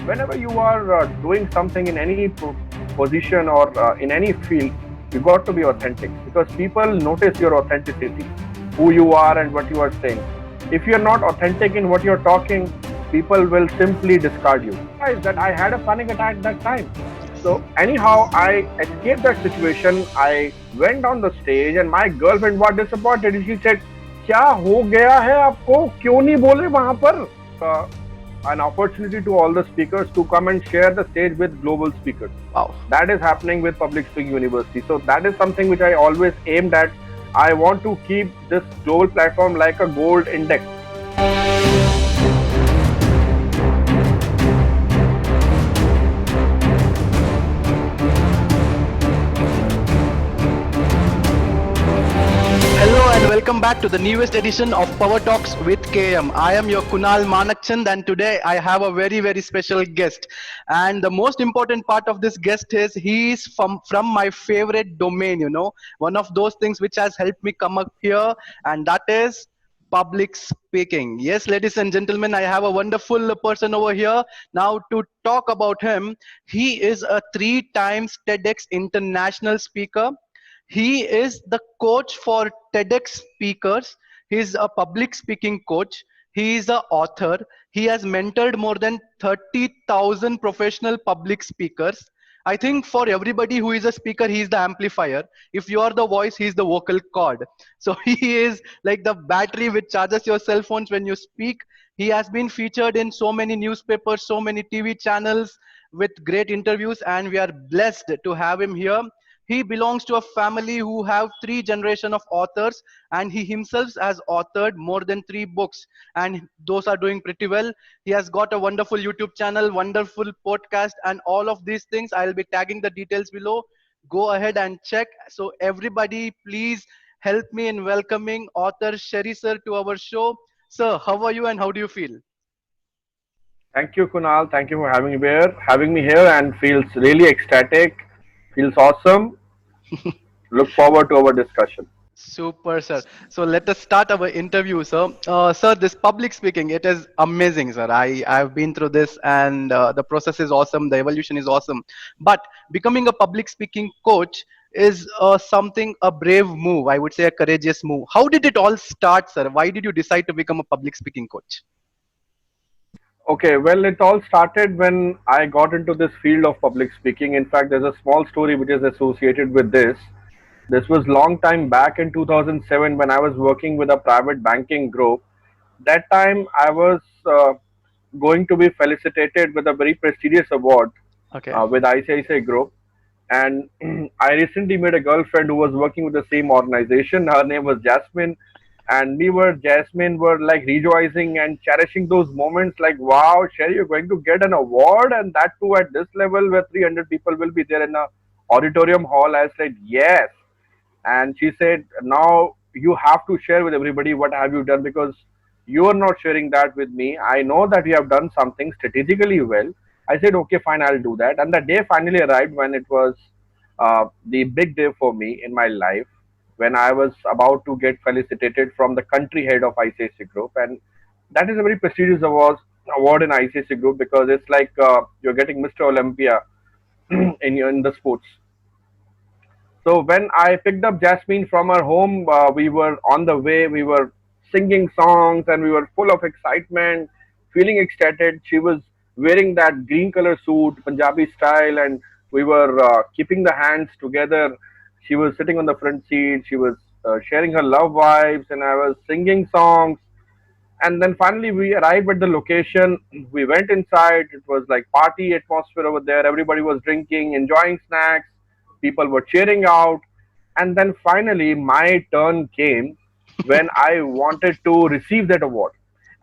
whenever you are doing something in any position or in any field, you got to be authentic because people notice your authenticity, who you are and what you are saying. If you are not authentic in what you're talking, people will simply discard you. That I had a panic attack that time. So anyhow, I escaped that situation. I went on the stage and my girlfriend was disappointed. She said, क्या हो गया है आपको क्यों नहीं बोले वहां पर uh, an opportunity to all the speakers to come and share the stage with global speakers. Wow. That is happening with Public Speaking University. So that is something which I always aimed at. I want to keep this global platform like a gold index. Hello and welcome back to the newest edition of Power Talks with KM. I am your Kunal Manakchand and today I have a very special guest. And the most important part of this guest is he is from my favorite domain, one of those things which has helped me come up here, and that is public speaking. Yes, ladies and gentlemen, I have a wonderful person over here. Now to talk about him, he is a 3 times TEDx international speaker. He is the coach for TEDx speakers. He is a public speaking coach. He is an author. He has mentored more than 30,000 professional public speakers. I think for everybody who is a speaker, he is the amplifier. If you are the voice, he is the vocal cord. So he is like the battery which charges your cell phones when you speak. He has been featured in so many newspapers, so many TV channels with great interviews, and we are blessed to have him here. He belongs to a family who have 3 generations of authors, and he himself has authored more than 3 books, and those are doing pretty well. He has got a wonderful YouTube channel, wonderful podcast, and all of these things. I'll be tagging the details below. Go ahead and check. So everybody, please help me in welcoming author Sherry sir to our show. Sir, how are you and how do you feel? Thank you, Kunal. Thank you for having me here, and feels really ecstatic. Feels awesome. Look forward to our discussion. Super, sir. So let us start our interview, sir. Sir, this public speaking, it is amazing, sir. I've been through this, and the process is awesome. The evolution is awesome. But becoming a public speaking coach is something, a brave move. I would say a courageous move. How did it all start, sir? Why did you decide to become a public speaking coach? Okay, well, it all started when I got into this field of public speaking. In fact, there's a small story which is associated with this. This was long time back in 2007 when I was working with a private banking group. That time I was going to be felicitated with a very prestigious award Okay. with ICICI Group. And I recently made a girlfriend who was working with the same organization. Her name was Jasmine, and Jasmine were like rejoicing and cherishing those moments. Like, wow, Sherry, you're going to get an award, and that too at this level where 300 people will be there in a auditorium hall. I said yes, and she said, now you have to share with everybody what have you done because you are not sharing that with me. I know that you have done something strategically well. I said, okay, fine, I'll do that. And the day finally arrived when it was the big day for me in my life, when I was about to get felicitated from the country head of ICICI Group. And that is a very prestigious award in ICICI Group because it's like you're getting Mr. Olympia in the sports. So when I picked up Jasmine from her home, we were on the way. We were singing songs and we were full of excitement, feeling ecstatic. She was wearing that green color suit, Punjabi style, and we were keeping the hands together. She was sitting on the front seat. She was sharing her love vibes, and I was singing songs. And then finally we arrived at the location. We went inside. It was like party atmosphere over there. Everybody was drinking, enjoying snacks. People were cheering out. And then finally my turn came when I wanted to receive that award.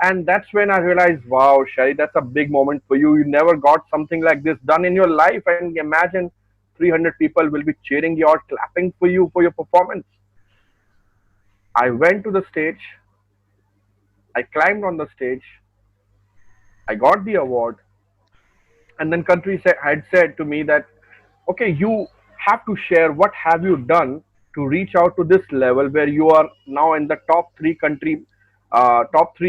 And that's when I realized, wow, Shari, that's a big moment for you. You never got something like this done in your life. And imagine 300 people will be cheering you out, clapping for you for your performance. I went to the stage. I climbed on the stage. I got the award, and then had said to me that, okay, you have to share what have you done to reach out to this level where you are now in the top three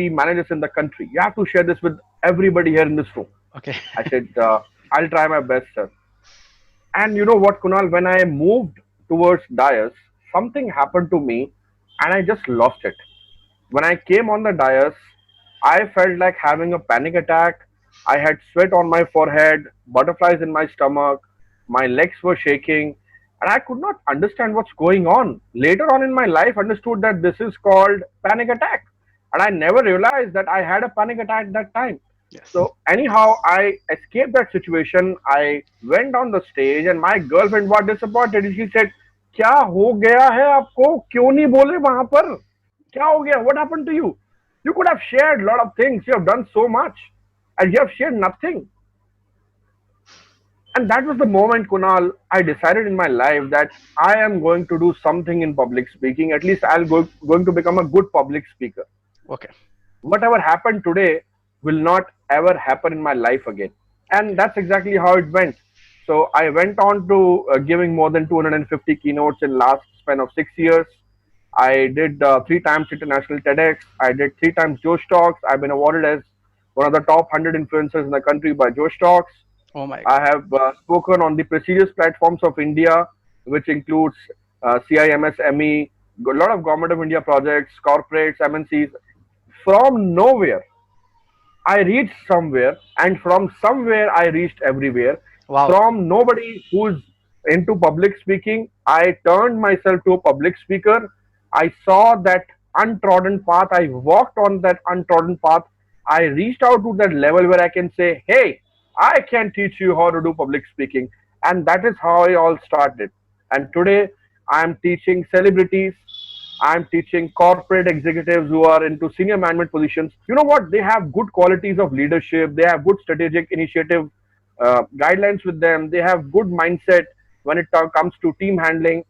managers in the country. You have to share this with everybody here in this room. Okay. I said, I'll try my best, sir. And you know what, Kunal, when I moved towards dais, something happened to me and I just lost it. When I came on the dais, I felt like having a panic attack. I had sweat on my forehead, butterflies in my stomach, my legs were shaking, and I could not understand what's going on. Later on in my life, understood that this is called panic attack, and I never realized that I had a panic attack at that time. Yes. So anyhow, I escaped that situation. I went on the stage, and my girlfriend was disappointed. She said, "क्या हो गया है आपको? क्यों नहीं बोले वहां पर? क्या हो गया? What happened to you? You could have shared a lot of things. You have done so much, and you have shared nothing." And that was the moment, Kunal, I decided in my life that I am going to do something in public speaking. At least going to become a good public speaker. Okay. Whatever happened today will not ever happen in my life again. And Okay. that's exactly how it went. So I went on to giving more than 250 keynotes in last span of 6 years. I did 3 times international TEDx. I did 3 times Josh Talks. I've been awarded as one of the top 100 influencers in the country by Josh Talks. Oh my I God. have spoken on the prestigious platforms of India, which includes CIMS, ME, a lot of government of India projects, corporates, MNCs. From nowhere, I reached somewhere, and from somewhere, I reached everywhere. Wow. From nobody who's into public speaking, I turned myself to a public speaker. I saw that untrodden path. I walked on that untrodden path. I reached out to that level where I can say, "Hey, I can teach you how to do public speaking." And that is how I all started. And today, I am teaching celebrities. I'm teaching corporate executives who are into senior management positions. You know what? They have good qualities of leadership. They have good strategic initiative guidelines with them. They have good mindset when it comes to team handling.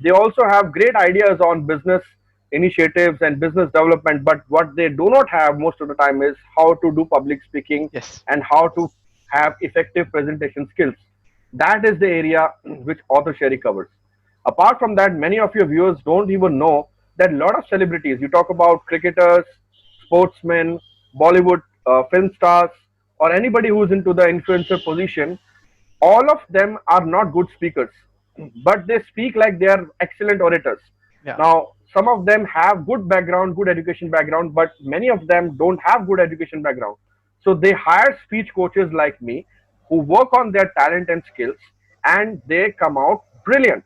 They also have great ideas on business initiatives and business development, but what they do not have most of the time is how to do public speaking Yes. and how to have effective presentation skills. That is the area which author Sherry covers. Apart from that, many of your viewers don't even know that a lot of celebrities, you talk about cricketers, sportsmen, Bollywood film stars, or anybody who's into the influencer position, all of them are not good speakers, but they speak like they are excellent orators. Yeah. Now, some of them have good background, good education background, but many of them don't have good education background. So they hire speech coaches like me who work on their talent and skills, and they come out brilliant,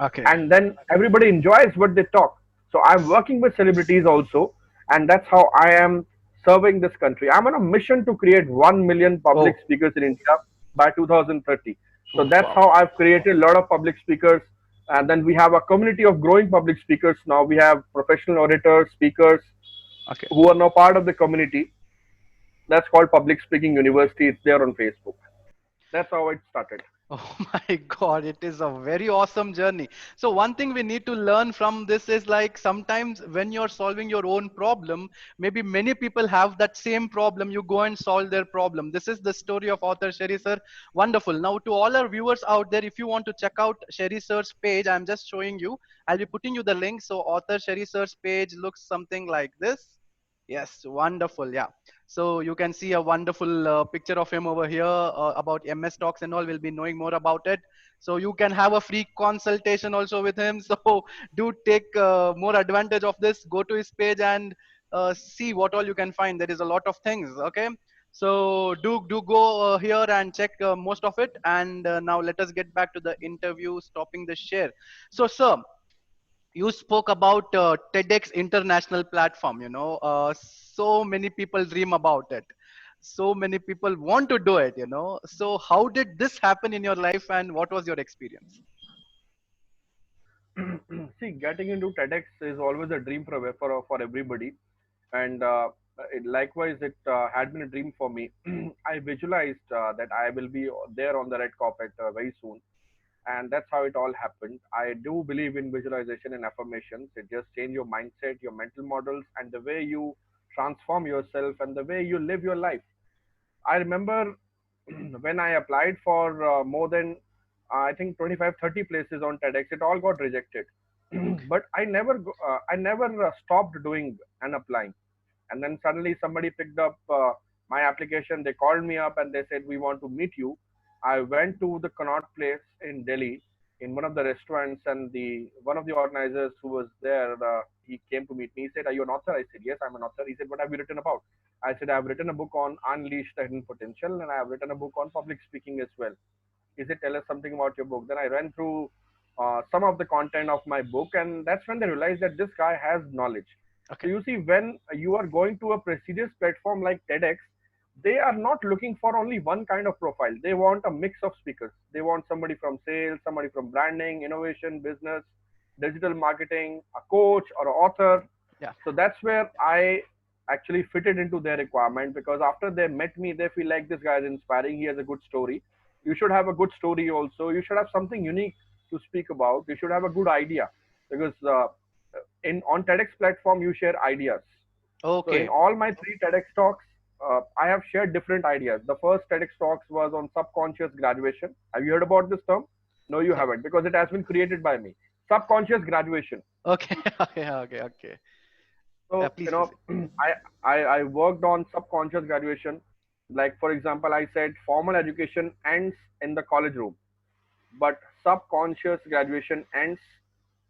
Okay. and then everybody enjoys what they talk. So I'm working with celebrities also, and that's how I am serving this country. I'm on a mission to create 1 million public Oh. speakers in India by 2030. So Oh. that's Wow. how I've created a lot of public speakers. And then we have a community of growing public speakers. Now we have professional orators, speakers Okay. who are now part of the community. That's called Public Speaking University. It's there on Facebook. That's how it started. Oh my God, it is a very awesome journey. So one thing we need to learn from this is like sometimes when you're solving your own problem, maybe many people have that same problem. You go and solve their problem. This is the story of author Sherry sir. Wonderful. Now to all our viewers out there, if you want to check out Sherry sir's page, I'm just showing you. I'll be putting you the link. So author Sherry sir's page looks something like this. Yes, wonderful. Yeah. So you can see a wonderful picture of him over here about MS Talks and all. We'll be knowing more about it. So you can have a free consultation also with him. So do take more advantage of this. Go to his page and see what all you can find. There is a lot of things. Okay. So do go here and check most of it. And now let us get back to the interview, stopping the share. So sir, you spoke about TEDx international platform. So many people dream about it. So many people want to do it. So how did this happen in your life, and what was your experience? See, getting into TEDx is always a dream for everybody, and likewise, it had been a dream for me. I visualized that I will be there on the red carpet very soon, and that's how it all happened. I do believe in visualization and affirmations. It just change your mindset, your mental models, and the way you transform yourself and the way you live your life. I remember when I applied for more than I think 25, 30 places on TEDx, it all got rejected. Okay. But I never stopped doing and applying. And then suddenly somebody picked up my application. They called me up and they said, we want to meet you. I went to the Connaught Place in Delhi in one of the restaurants, and the one of the organizers who was there, he came to meet me. He said, "Are you an author?" I said, "Yes, I'm an author." He said, "What have you written about?" I said, "I've written a book on Unleash the Hidden Potential, and I have written a book on public speaking as well." He said, "Tell us something about your book." Then I ran through some of the content of my book, and that's when they realized that this guy has knowledge. So Okay. you see, when you are going to a prestigious platform like TEDx, they are not looking for only one kind of profile. They want a mix of speakers. They want somebody from sales, somebody from branding, innovation, business, digital marketing, a coach or an author. Yeah. So that's where I actually fitted into their requirement, because after they met me, they feel like this guy is inspiring. He has a good story. You should have a good story also. You should have something unique to speak about. You should have a good idea, because in on TEDx platform you share ideas. So in Okay. all my three TEDx talks, I have shared different ideas. The first TEDx talks was on subconscious graduation. Have you heard about this term? No, you Yeah. haven't, because it has been created by me. Subconscious graduation. Okay. Okay. Okay. Okay. So Please proceed. I worked on subconscious graduation. Like for example, I said formal education ends in the college room, but subconscious graduation ends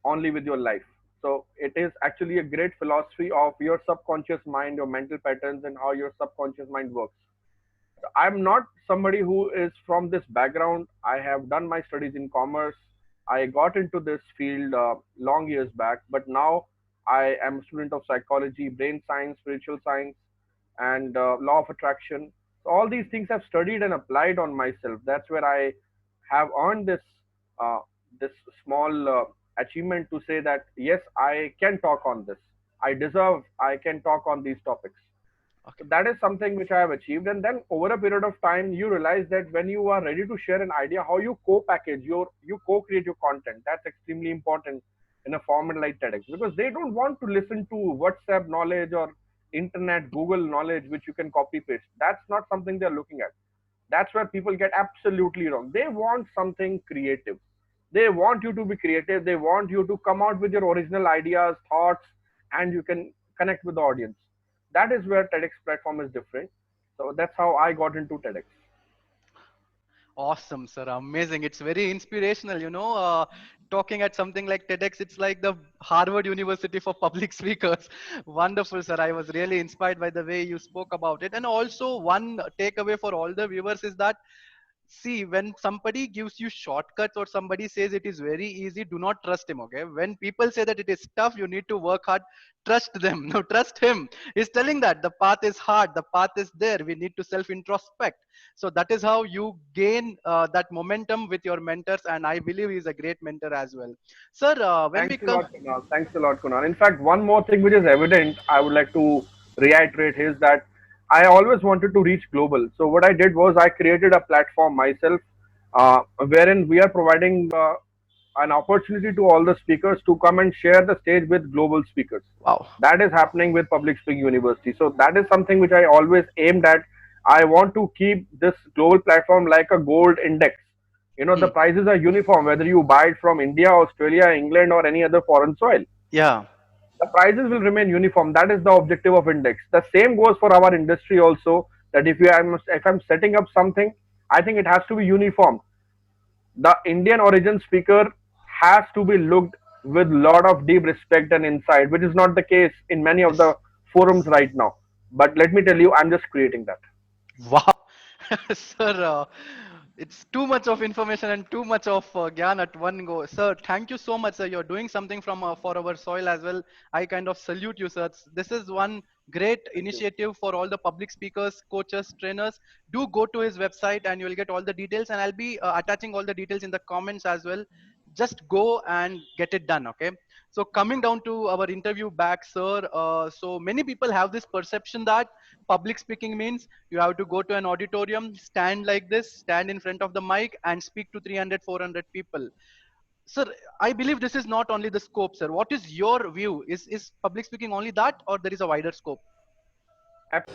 only with your life. So it is actually a great philosophy of your subconscious mind, your mental patterns, and how your subconscious mind works. I'm not somebody who is from this background. I have done my studies in commerce. I got into this field long years back, but now I am a student of psychology, brain science, spiritual science, and law of attraction. So all these things I've studied and applied on myself. That's where I have earned uh, this small achievement to say that yes, I can talk on this. I deserve. I can talk on these topics. Okay. So that is something which I have achieved. And then over a period of time, you realize that when you are ready to share an idea, how you co-package you co-create your content. That's extremely important in a format like TEDx, because they don't want to listen to WhatsApp knowledge or internet Google knowledge which you can copy paste. That's not something they're looking at. That's where people get absolutely wrong. They want something creative. They want you to be creative. They want you to come out with your original ideas, thoughts, and you can connect with the audience. That is where TEDx platform is different. So that's how I got into TEDx. Awesome, sir. Amazing. It's very inspirational, talking at something like TEDx, it's like the Harvard University for public speakers. Wonderful, sir. I was really inspired by the way you spoke about it. And also, one takeaway for all the viewers is that, see, when somebody gives you shortcuts or somebody says it is very easy, do not trust him. Okay, when people say that it is tough, you need to work hard. Trust them. No, trust him. He's telling that the path is hard, the path is there, we need to self introspect. So that is how you gain that momentum with your mentors, and I believe he's a great mentor as well. Sir, when we Thanks a come. lot, Kunal. Thanks a lot, Kunal. In fact, one more thing which is evident, I would like to reiterate is that I always wanted to reach global. So what I did was I created a platform myself, wherein we are providing an opportunity to all the speakers to come and share the stage with global speakers. Wow. That is happening with Public Speaking University. So that is something which I always aimed at. I want to keep this global platform like a gold index. The Hmm. prices are uniform whether you buy it from India, Australia, England, or any other foreign soil. Yeah. The prices will remain uniform. That is the objective of index. The same goes for our industry also. That if I'm setting up something, I think it has to be uniform. The Indian origin speaker has to be looked with lot of deep respect and insight, which is not the case in many of Yes. the forums right now. But let me tell you, I'm just creating that. Wow. Sir, it's too much of information and too much of gyan at one go. Sir, thank you so much, sir. You're doing something from for our soil as well. I kind of salute you, sir. This is one great Thank you. initiative for all the public speakers, coaches, trainers. Do go to his website and you will get all the details. And I'll be attaching all the details in the comments as well. Just go and get it done, okay? So coming down to our interview back, sir. So many people have this perception that public speaking means you have to go to an auditorium, stand like this, stand in front of the mic and speak to 300, 400 people. Sir, I believe this is not only the scope, sir. What is your view? Is public speaking only that, or there is a wider scope?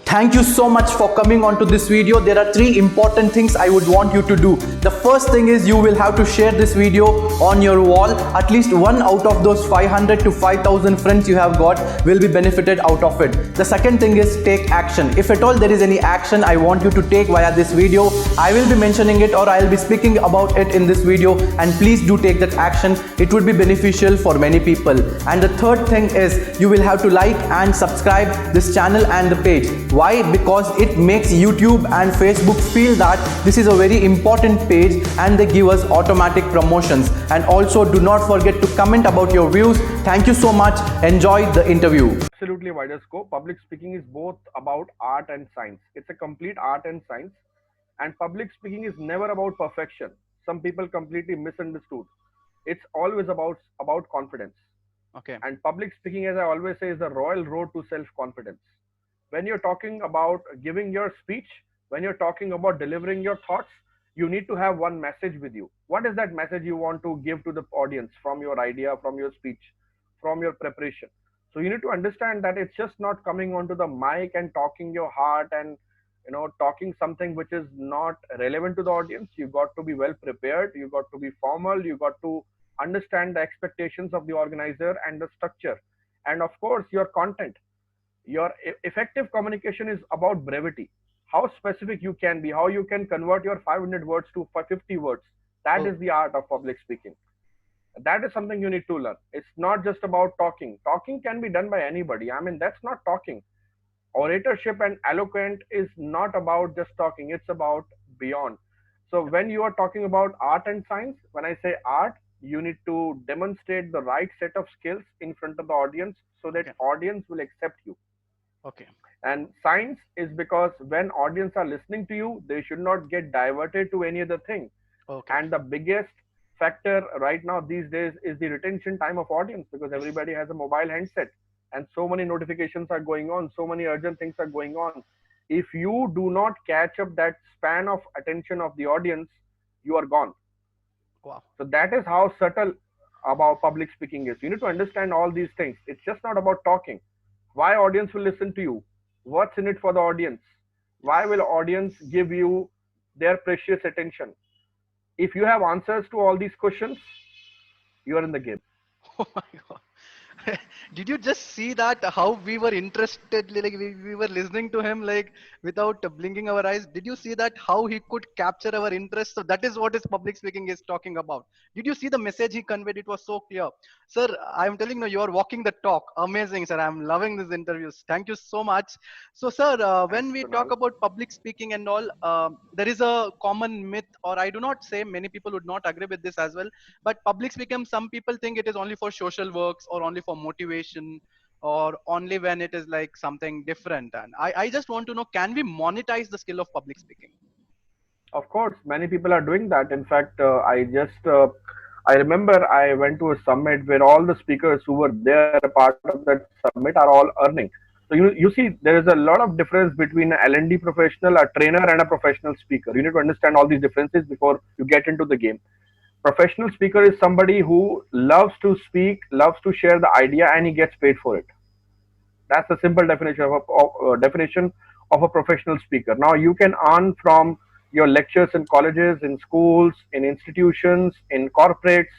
Thank you so much for coming on to this video. There are three important things I would want you to do. The first thing is you will have to share this video on your wall. At least one out of those 500 to 5,000 friends you have got will be benefited out of it. The second thing is take action. If at all there is any action I want you to take via this video, I will be mentioning it or I will be speaking about it in this video, and please do take that action. It would be beneficial for many people. And the third thing is you will have to like and subscribe this channel and the page. Why? Because it makes YouTube and Facebook feel that this is a very important page and they give us automatic promotions. And also do not forget to comment about your views. Thank you so much. Enjoy the interview. Absolutely wider scope. Public speaking is both about art and science. It's a complete art and science. And public speaking is never about perfection. Some people completely misunderstood. It's always about confidence. Okay. And public speaking, as I always say, is the royal road to self-confidence. When you're talking about giving your speech, when you're talking about delivering your thoughts, you need to have one message with you. What is that message you want to give to the audience from your idea, from your speech, from your preparation? So you need to understand that it's just not coming onto the mic and talking your heart and talking something which is not relevant to the audience. You got to be well prepared, you got to be formal, you got to understand the expectations of the organizer and the structure, and of course your content. Your effective communication is about brevity, how specific you can be, how you can convert your 500 words to 50 words. That is the art of public speaking. That is something you need to learn. It's not just about talking. Talking can be done by anybody. I mean, that's not talking. Oratorship and eloquent is not about just talking, it's about beyond. So when you are talking about art and science, when I say art, you need to demonstrate the right set of skills in front of the audience so that audience will accept you. Okay. And science is because when audience are listening to you, they should not get diverted to any other thing. Okay. And the biggest factor right now these days is the retention time of audience, because everybody has a mobile handset and so many notifications are going on, so many urgent things are going on. If you do not catch up that span of attention of the audience, you are gone. Wow. So that is how subtle about public speaking is. You need to understand all these things. It's just not about talking. Why audience will listen to you? What's in it for the audience? Why will audience give you their precious attention? If you have answers to all these questions, you are in the game. Oh my God. Did you just see that how we were interested, like we were listening to him like without blinking our eyes? Did you see that how he could capture our interest? So that is what his public speaking is talking about. Did you see the message he conveyed? It was so clear. Sir, I'm telling you, you are walking the talk. Amazing, sir. I'm loving these interviews. Thank you so much. So, sir, Thanks, when we talk Kunal. about public speaking and all, there is a common myth, or I do not say, many people would not agree with this as well, but public speaking, some people think it is only for social works or only for motivation or only when it is like something different. And I just want to know, can we monetize the skill of public speaking? Of course, many people are doing that. In fact, I remember I went to a summit where all the speakers who were there, a part of that summit, are all earning. So you see, there is a lot of difference between an L&D professional, a trainer, and a professional speaker. You need to understand all these differences before you get into the game. Professional speaker is somebody who loves to speak, loves to share the idea, and he gets paid for it. That's the simple definition of a professional speaker. Now you can earn from your lectures in colleges, in schools, in institutions, in corporates,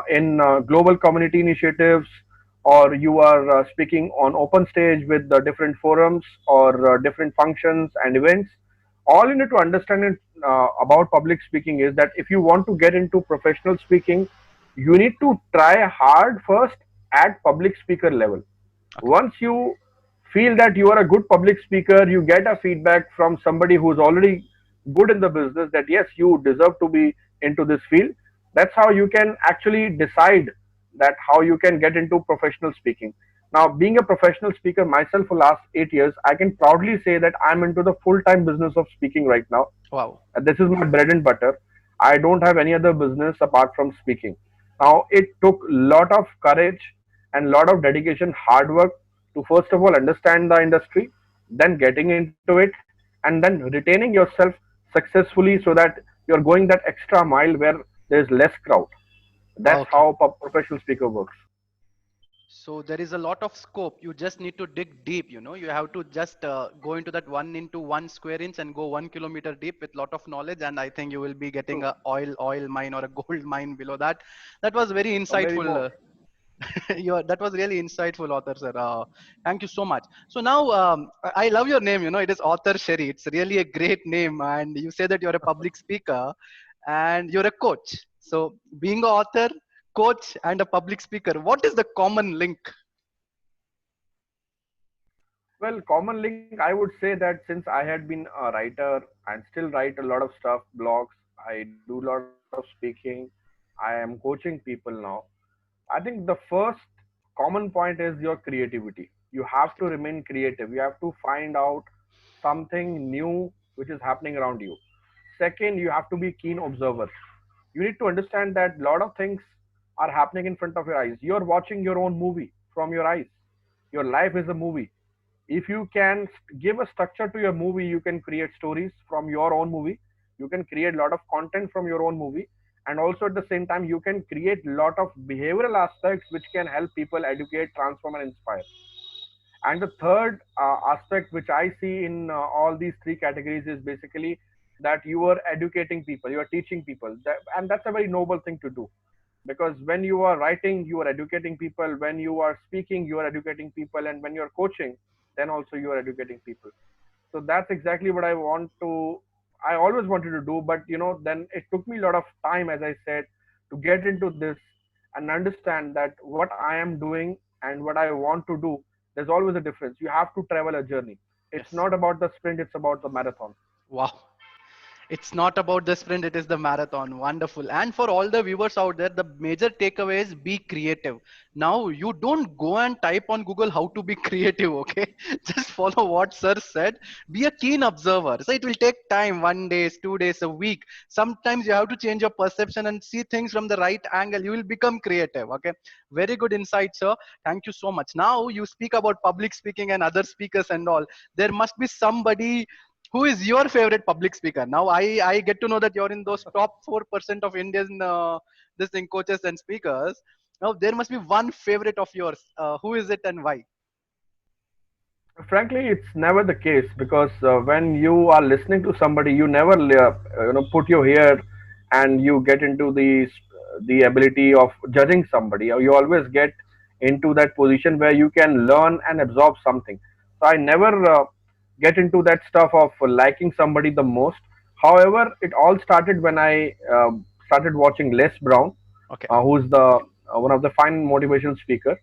in global community initiatives, or you are speaking on open stage with the different forums or different functions and events. All you need to understand about public speaking is that if you want to get into professional speaking, you need to try hard first at public speaker level. Okay. Once you feel that you are a good public speaker, you get a feedback from somebody who's already good in the business that yes, you deserve to be into this field. That's how you can actually decide that how you can get into professional speaking. Now, being a professional speaker myself for last 8 years, I can proudly say that I'm into the full-time business of speaking right now. Wow. This is my bread and butter. I don't have any other business apart from speaking. Now, it took a lot of courage and a lot of dedication, hard work to first of all understand the industry, then getting into it, and then retaining yourself successfully so that you're going that extra mile where there's less crowd. That's Okay. how professional speaker works. So there is a lot of scope. You just need to dig deep. You have to just go into that 1 into 1 square inch and go 1 kilometer deep with lot of knowledge. And I think you will be getting True. a oil mine or a gold mine below that. That was very Or maybe insightful. more. That was really insightful, author sir. Thank you so much. So now I love your name. It is Author Sherry. It's really a great name, and you say that you're a public speaker and you're a coach. So being an author, coach, and a public speaker, what is the common link? Well, common link, I would say that since I had been a writer and still write a lot of stuff, blogs, I do a lot of speaking, I am coaching people now. I think the first common point is your creativity. You have to remain creative. You have to find out something new which is happening around you. Second, you have to be keen observer. You need to understand that a lot of things are happening in front of your eyes. You're watching your own movie from your eyes. Your life is a movie. If you can give a structure to your movie, you can create stories from your own movie. You can create a lot of content from your own movie, and also at the same time you can create a lot of behavioral aspects which can help people educate, transform, and inspire. And the third aspect which I see in all these three categories is basically that you are educating people, you are teaching people, and that's a very noble thing to do. Because when you are writing, you are educating people. When you are speaking, you are educating people. And when you are coaching, then also you are educating people. So that's exactly what I always wanted to do. But then it took me a lot of time, as I said, to get into this and understand that what I am doing and what I want to do, there's always a difference. You have to travel a journey. It's Yes. not about the sprint, it's about the marathon. Wow. It's not about the sprint, it is the marathon. Wonderful. And for all the viewers out there, the major takeaway is be creative. Now, you don't go and type on Google how to be creative, okay? Just follow what sir said. Be a keen observer. So it will take time, 1 day, 2 days, a week. Sometimes you have to change your perception and see things from the right angle. You will become creative, okay? Very good insight, sir. Thank you so much. Now, you speak about public speaking and other speakers and all. There must be somebody who is your favorite public speaker. Now I get to know that you're in those top 4% of Indian this thing coaches and speakers. Now there must be one favorite of yours. Who is it and why? Frankly, it's never the case because when you are listening to somebody, you never put your ear and you get into the ability of judging somebody. Or you always get into that position where you can learn and absorb something. So I never get into that stuff of liking somebody the most. However, it all started when I started watching Les Brown, Okay. who's the one of the fine motivational speaker.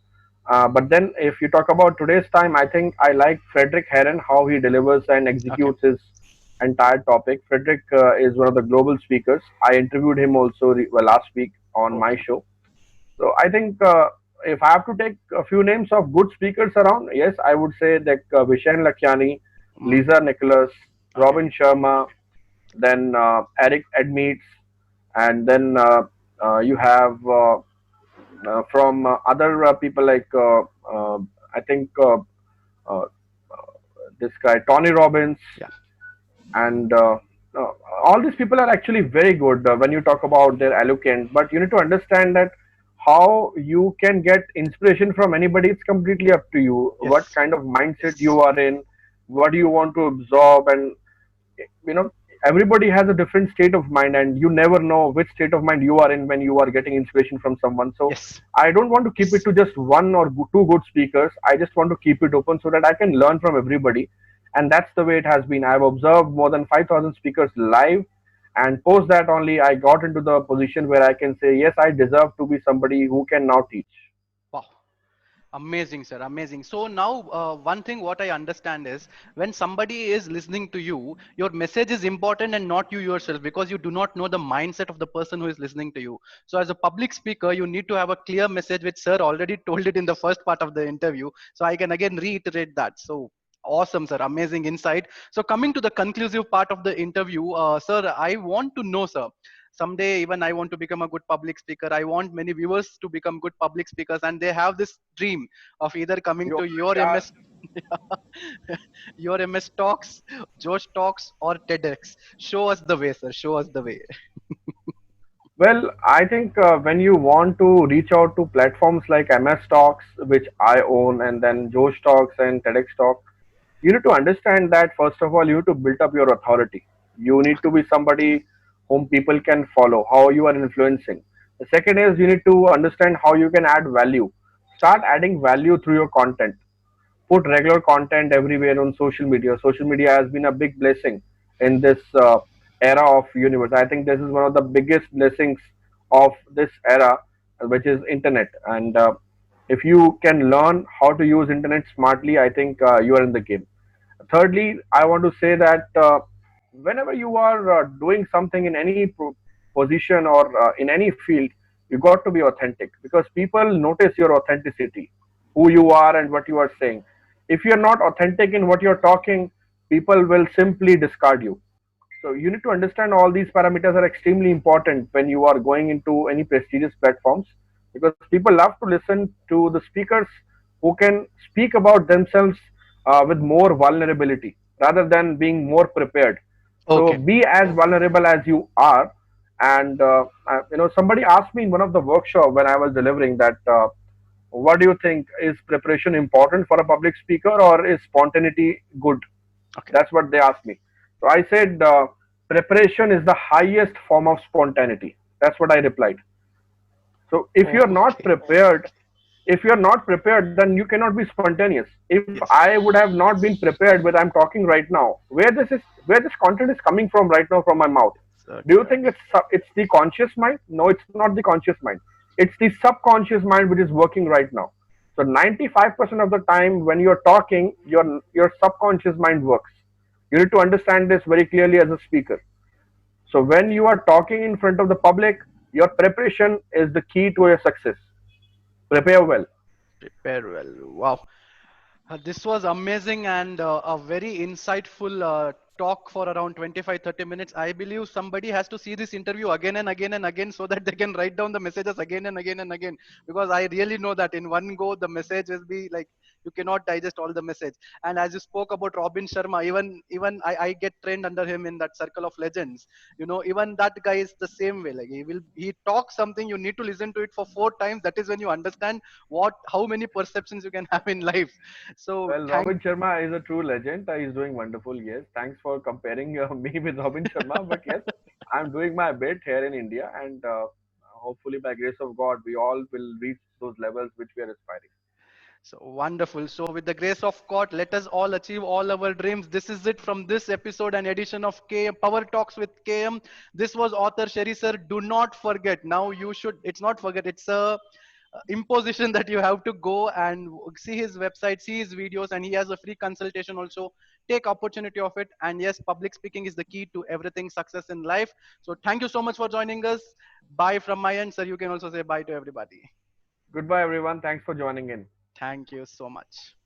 But then, if you talk about today's time, I think I like Frederick Heron, how he delivers and Okay. executes his entire topic. Frederick is one of the global speakers. I interviewed him also last week on my Okay. show. So I think if I have to take a few names of good speakers around, yes, I would say that Vishen Lakiani, Mm. Lisa Nicholas, Okay. Robin Sharma, then Eric Edmeets, and then you have from other people like I think uh, this guy Tony Robbins, Yeah. and uh, all these people are actually very good when you talk about their eloquence. But you need to understand that how you can get inspiration from anybody. It's completely up to you. What Yes. kind of mindset Yes. you are in, what do you want to absorb, and you know everybody has a different state of mind, and you never know which state of mind you are in when you are getting inspiration from someone. So Yes. I don't want to keep it to just one or two good speakers. I just want to keep it open so that I can learn from everybody, and that's the way it has been. I've observed more than 5,000 speakers live, and post that only I got into the position where I can say yes, I deserve to be somebody who can now teach. Wow. Amazing, sir. Amazing. So now, one thing what I understand is when somebody is listening to you, your message is important and not you yourself because you do not know the mindset of the person who is listening to you. So as a public speaker, you need to have a clear message, which sir already told it in the first part of the interview. So I can again reiterate that. So awesome, sir. Amazing insight. So coming to the conclusive part of the interview, sir, I want to know, sir, someday even I want to become a good public speaker. I want many viewers to become good public speakers, and they have this dream of either coming You to your already are. ms your ms talks, Josh talks, or TEDx. Show us the way, sir. Show us the way. Well, I think when you want to reach out to platforms like MS Talks, which I own, and then Josh Talks and TEDx Talk, you need to understand that first of all, you need to build up your authority. You need to be somebody whom people can follow, how you are influencing. The second is you need to understand how you can add value. Start adding value through your content. Put regular content everywhere on social media. Social media has been a big blessing in this era of universe. I think this is one of the biggest blessings of this era, which is internet. And if you can learn how to use internet smartly, I think you are in the game. Thirdly, I want to say that whenever you are doing something in any position or in any field, you got to be authentic because people notice your authenticity, who you are and what you are saying. If you're not authentic in what you're talking, people will simply discard you. So you need to understand all these parameters are extremely important when you are going into any prestigious platforms because people love to listen to the speakers who can speak about themselves with more vulnerability rather than being more prepared. So Okay. be as vulnerable as you are. And somebody asked me in one of the workshop when I was delivering that. What do you think? Is preparation important for a public speaker or is spontaneity good? Okay. That's what they asked me. So I said, preparation is the highest form of spontaneity. That's what I replied. So Okay. if you're not prepared, then you cannot be spontaneous. If Yes. I would have not been prepared with I'm talking right now, where this content is coming from right now from my mouth. Do you Okay. think it's the conscious mind? No, it's not the conscious mind. It's the subconscious mind which is working right now. So 95% of the time when you're talking, your subconscious mind works. You need to understand this very clearly as a speaker. So when you are talking in front of the public, your preparation is the key to your success. Prepare well. Prepare well. Wow. This was amazing and a very insightful talk for around 25-30 minutes. I believe somebody has to see this interview again and again and again so that they can write down the messages again and again and again. Because I really know that in one go, the message will be like you cannot digest all the message. And as you spoke about Robin Sharma, even I get trained under him in that circle of legends. Even that guy is the same way. Like he talks something, you need to listen to it for 4 times. That is when you understand how many perceptions you can have in life. So Well, thank Robin Sharma is a true legend. He's doing wonderful. Yes, thanks for comparing me with Robin Sharma. But yes, I'm doing my bit here in India, and hopefully, by grace of God, we all will reach those levels which we are aspiring. so wonderful. So with the grace of God, let us all achieve all our dreams. This is it from this episode and edition of KM Power Talks with KM. This was author Sherry sir. Do not forget. Now you should. It's not forget. It's a imposition that you have to go and see his website, see his videos, and he has a free consultation also. Take opportunity of it. And yes, public speaking is the key to everything success in life. So thank you so much for joining us. Bye from my end, sir. You can also say bye to everybody. Goodbye, everyone. Thanks for joining in. Thank you so much.